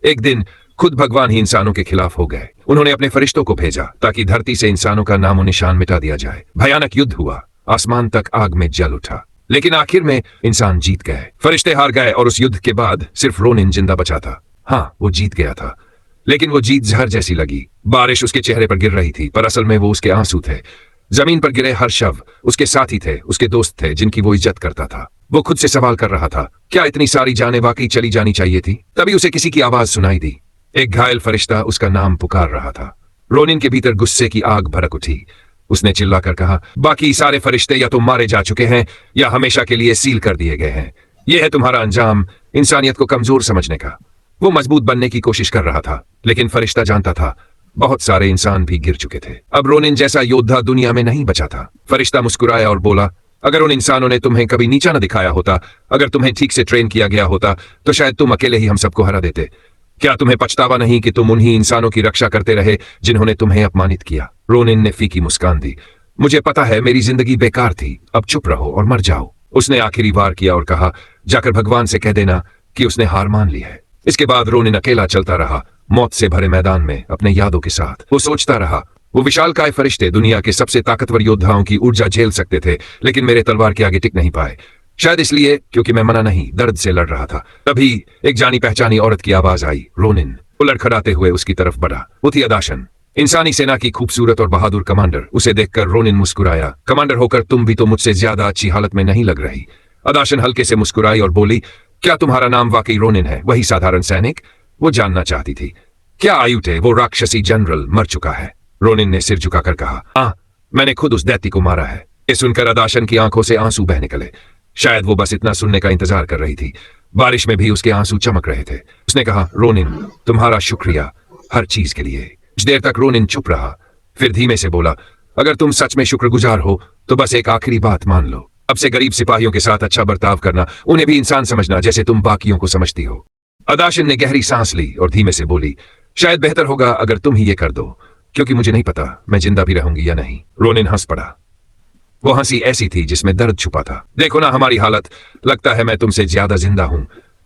एक दिन खुद भगवान ही इंसानों के खिलाफ हो गए। उन्होंने अपने फरिश्तों को भेजा ताकि धरती से इंसानों का नामो निशान मिटा दिया जाए। भयानक युद्ध हुआ, आसमान तक आग में जल उठा, लेकिन आखिर में इंसान जीत गए। फरिश्ते हार गए और उस युद्ध के बाद सिर्फ रोनिन जिंदा बचा था। हाँ, वो जीत गया था, लेकिन वो जीत जहर जैसी लगी। बारिश उसके चेहरे पर गिर रही थी, पर असल में वो उसके आंसू थे। जमीन पर गिरे हर शव उसके साथी थे, उसके दोस्त थे जिनकी वो इज्जत करता था। वो खुद से सवाल कर रहा था, क्या इतनी सारी जानें वाकई चली जानी चाहिए थी? तभी उसे किसी की आवाज सुनाई दी। एक घायल फरिश्ता उसका नाम पुकार रहा था। रोनिन के भीतर गुस्से की आग भड़क उठी। उसने चिल्लाकर कहा, बाकी सारे फरिश्ते या तो मारे जा चुके हैं या हमेशा के लिए सील कर दिए गए हैं। यह है तुम्हारा अंजाम, इंसानियत को कमजोर समझने का। वो मजबूत बनने की कोशिश कर रहा था, लेकिन फरिश्ता जानता था बहुत सारे इंसान भी गिर चुके थे। अब रोनिन जैसा योद्धा दुनिया में नहीं बचा था। फरिश्ता मुस्कुराया और बोला, अगर उन इंसानों ने तुम्हें कभी नीचा न दिखाया होता, अगर तुम्हें ठीक से ट्रेन किया गया होता, तो शायद तुम अकेले ही हम सबको हरा देते। क्या तुम्हें पछतावा नहीं कि तुम उन्हीं इंसानों की रक्षा करते रहे जिन्होंने तुम्हें अपमानित किया? रोनिन ने फीकी मुस्कान दी। मुझे पता है मेरी जिंदगी बेकार थी, अब चुप रहो और मर जाओ। उसने आखिरी वार किया और कहा, जाकर भगवान से कह देना कि उसने हार मान ली है। इसके बाद रोनिन अकेला चलता रहा, मौत से भरे मैदान में अपने यादों के साथ। वो सोचता रहा, वो विशालकाय फरिश्ते दुनिया के सबसे ताकतवर योद्धाओं की ऊर्जा झेल सकते थे, लेकिन मेरे तलवार के आगे टिक नहीं पाए। शायद इसलिए क्योंकि मैं मना नहीं, दर्द से लड़ रहा था। तभी एक जानी पहचानी औरत की आवाज आई। रोनिन वो लड़खड़ाते हुए उसकी तरफ बढ़ा। वो थी अदाशन, इंसानी सेना की खूबसूरत और बहादुर कमांडर। उसे देखकर रोनिन मुस्कुराया। कमांडर होकर तुम भी तो मुझसे ज्यादा अच्छी हालत में नहीं लग रही। अदाशन हल्के से मुस्कुराई और बोली, क्या तुम्हारा नाम वाकई रोनिन है, वही साधारण सैनिक? वो जानना चाहती थी। क्या आयुटे, वो राक्षसी जनरल, मर चुका है? रोनिन ने सिर झुकाकर कहा, हाँ, मैंने खुद उस दैत्य को मारा है। ये सुनकर अदाशन की आंखों से आंसू बह निकले। शायद वो बस इतना सुनने का इंतजार कर रही थी। बारिश में भी उसके आंसू चमक रहे थे। उसने कहा, रोनिन, तुम्हारा शुक्रिया हर चीज के लिए। कुछ देर तक रोनिन चुप रहा, फिर धीमे से बोला, अगर तुम सच में शुक्रगुजार हो तो बस एक आखिरी बात मान लो। अब से गरीब सिपाहियों के साथ अच्छा बर्ताव करना, उन्हें भी इंसान समझना जैसे तुम बाकियों को समझती हो। अदाशन ने गहरी सांस ली और धीमे से बोली, शायद बेहतर होगा अगर तुम ही ये कर दो, क्योंकि मुझे नहीं पता मैं जिंदा भी रहूंगी या नहीं। रोनिन हंस पड़ा। वो हंसी ऐसी थी जिसमें दर्द छुपा था। देखो ना हमारी हालत, लगता है मैं तुमसे ज्यादा जिंदा हूं,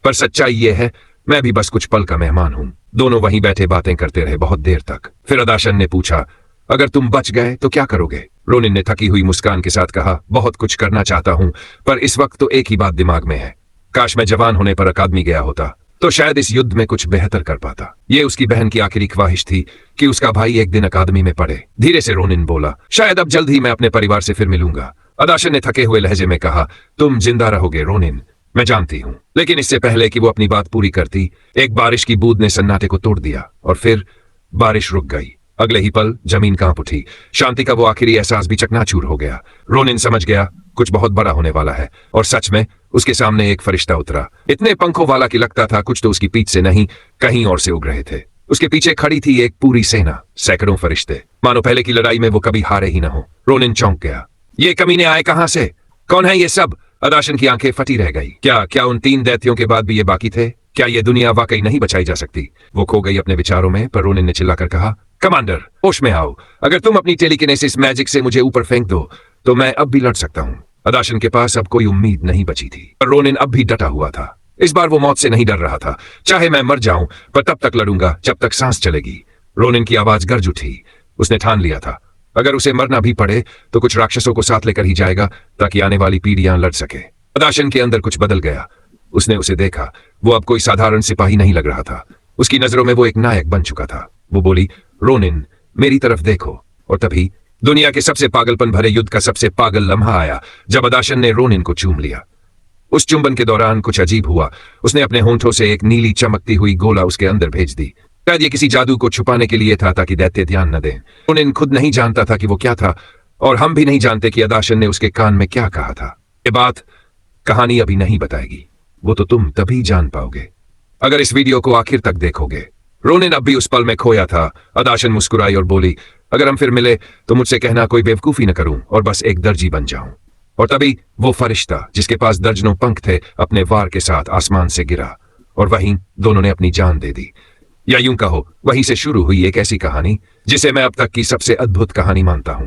पर सच्चाई ये है मैं भी बस कुछ पल का मेहमान हूं। दोनों वहीं बैठे बातें करते रहे बहुत देर तक। फिर अदाशन ने पूछा, अगर तुम बच गए तो क्या करोगे? रोनिन ने थकी हुई मुस्कान के साथ कहा, बहुत कुछ करना चाहता हूं, पर इस वक्त तो एक ही बात दिमाग में है। काश मैं जवान होने पर अकादमी गया होता, तो शायद इस युद्ध में कुछ बेहतर कर पाता। ये उसकी बहन की आखिरी ख्वाहिश थी कि उसका भाई एक दिन अकादमी में पढ़े। धीरे से रोनिन बोला, शायद अब जल्द ही मैं अपने परिवार से फिर मिलूंगा। अदाशन ने थके हुए लहजे में कहा, तुम जिंदा रहोगे रोनिन, मैं जानती हूं। लेकिन इससे पहले कि वो अपनी बात पूरी करती, एक बारिश की बूंद ने सन्नाटे को तोड़ दिया और फिर बारिश रुक गई। अगले ही पल जमीन कांप उठी। शांति का वो आखिरी एहसास भी चकनाचूर हो गया। रोनिन समझ गया कुछ बहुत बड़ा होने वाला है, और सच में उसके सामने एक फरिश्ता उतरा। इतने पंखों वाला कि लगता था कुछ तो उसकी पीठ से नहीं, कहीं और से उग रहे थे। उसके पीछे खड़ी थी एक पूरी सेना, सैकड़ों फरिश्ते, मानो पहले की लड़ाई में वो कभी हारे ही न हो। रोनिन चौंक गया। ये कमीने आए कहां से? कौन है ये सब? अदाशन की आंखें फटी रह गई। क्या उन 3 दैत्यों के बाद भी ये बाकी थे? क्या ये दुनिया वाकई नहीं बचाई जा सकती? वो खो गई अपने विचारों में, पर रोनिन ने चिल्लाकर कहा, कमांडर, होश में आओ। अगर तुम अपनी टेलीकिनेसिस मैजिक से मुझे ऊपर फेंक दो तो मैं अब भी लड़ सकता हूं। अदाशन के पास अब कोई उम्मीद नहीं बची थी, पर रोनिन अब भी डटा हुआ था। इस बार वो मौत से नहीं डर रहा था। चाहे मैं मर जाऊं, पर तब तक लड़ूंगा जब तक सांस चलेगी। रोनिन की आवाज गरज उठी। उसने ठान लिया था, अगर उसे मरना भी पड़े तो कुछ राक्षसों को साथ लेकर ही जाएगा, ताकि आने वाली पीढ़ियां लड़ सके। अदाशन के अंदर कुछ बदल गया। उसने उसे देखा। वो अब कोई साधारण सिपाही नहीं लग रहा था। उसकी नजरों में वो एक नायक बन चुका था। वो बोली, रोनिन, मेरी तरफ देखो। और तभी दुनिया के सबसे पागलपन भरे युद्ध का सबसे पागल लम्हा आया, जब अदाशन ने रोनिन को चूम लिया। उस चुंबन के दौरान कुछ अजीब हुआ। उसने अपने होंठों से एक नीली चमकती हुई गोला उसके अंदर भेज दी। शायद ये किसी जादू को छुपाने के लिए था, ताकि दैत्य ध्यान न दें। रोनिन खुद नहीं जानता था कि वो क्या था, और हम भी नहीं जानते कि अदाशन ने उसके कान में क्या कहा था। ये बात कहानी अभी नहीं बताएगी, वो तो तुम तभी जान पाओगे अगर इस वीडियो को आखिर तक देखोगे। रोनिन अब भी उस पल में खोया था। अदाशन मुस्कुराई और बोली, अगर हम फिर मिले तो मुझसे कहना कोई बेवकूफी न करूं और बस एक दर्जी बन जाऊं। और तभी वो फरिश्ता जिसके पास दर्जनों पंख थे, अपने वार के साथ आसमान से गिरा, और वहीं दोनों ने अपनी जान दे दी। या यूं कहो, वहीं से शुरू हुई एक ऐसी कहानी जिसे मैं अब तक की सबसे अद्भुत कहानी मानता हूं।